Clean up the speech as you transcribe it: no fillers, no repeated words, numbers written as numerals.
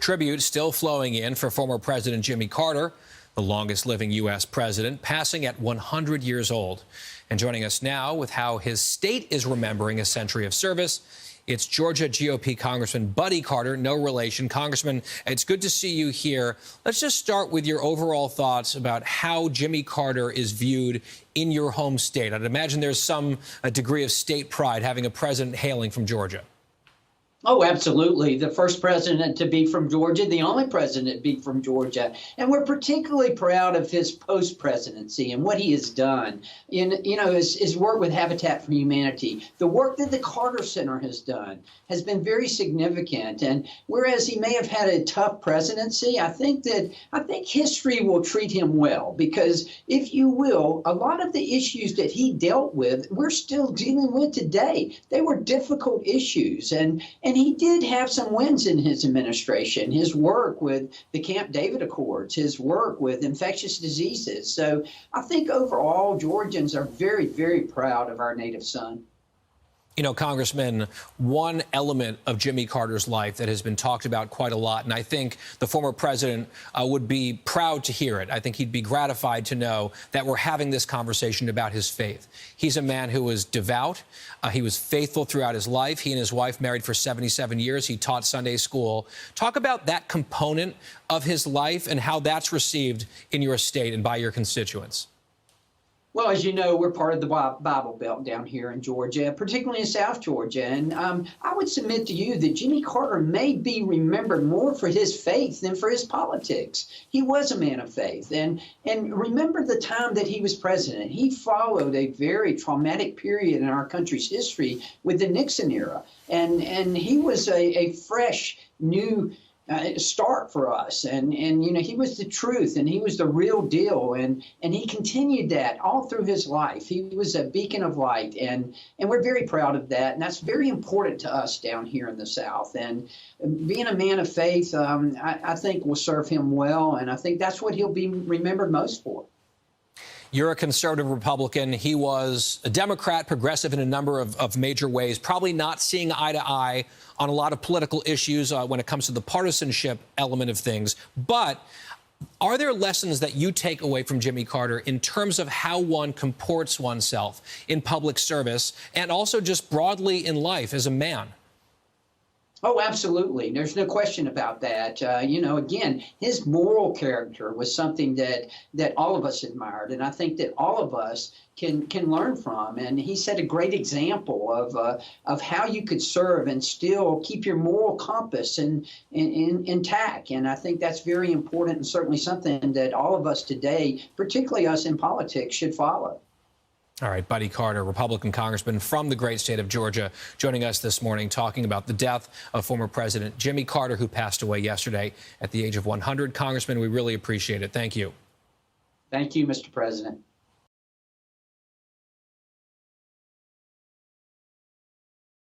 tribute still flowing in for former President Jimmy Carter, the longest living U.S. president, passing at 100 years old. And joining us now with how his state is remembering a century of service, it's Georgia GOP Congressman Buddy Carter, no relation. Congressman, it's good to see you here. Let's just start with your overall thoughts about how Jimmy Carter is viewed in your home state. I'd imagine there's some degree of state pride having a president hailing from Georgia. Oh, absolutely. The first president to be from Georgia, the only president to be from Georgia. And we're particularly proud of his post-presidency and what he has done in, his work with Habitat for Humanity. The work that the Carter Center has done has been very significant. And whereas he may have had a tough presidency, I think history will treat him well, because if you will, a lot of the issues that he dealt with, we're still dealing with today. They were difficult issues. And he did have some wins in his administration, his work with the Camp David Accords, his work with infectious diseases. So I think overall, Georgians are very, very proud of our native son. You know, Congressman, one element of Jimmy Carter's life that has been talked about quite a lot, and I think the former president would be proud to hear it. I think he'd be gratified to know that we're having this conversation about his faith. He's a man who was devout. He was faithful throughout his life. He and his wife married for 77 years. He taught Sunday school. Talk about that component of his life and how that's received in your state and by your constituents. Well, as you know, we're part of the Bible Belt down here in Georgia, particularly in South Georgia. And I would submit to you that Jimmy Carter may be remembered more for his faith than for his politics. He was a man of faith. And remember the time that he was president. He followed a very traumatic period in our country's history with the Nixon era. And he was a fresh, new start for us. And he was the truth, and he was the real deal. And he continued that all through his life. He was a beacon of light, and we're very proud of that. And that's very important to us down here in the South. And being a man of faith, I think will serve him well. And I think that's what he'll be remembered most for. You're a conservative Republican. He was a Democrat, progressive in a number of major ways, probably not seeing eye to eye on a lot of political issues when it comes to the partisanship element of things. But are there lessons that you take away from Jimmy Carter in terms of how one comports oneself in public service and also just broadly in life as a man? Oh, absolutely. There's no question about that. Again, his moral character was something that all of us admired, and I think that all of us can learn from. And he set a great example of how you could serve and still keep your moral compass intact. And I think that's very important, and certainly something that all of us today, particularly us in politics, should follow. All right, Buddy Carter, Republican congressman from the great state of Georgia, joining us this morning talking about the death of former President Jimmy Carter, who passed away yesterday at the age of 100. Congressman, we really appreciate it. Thank you. Thank you, Mr. President.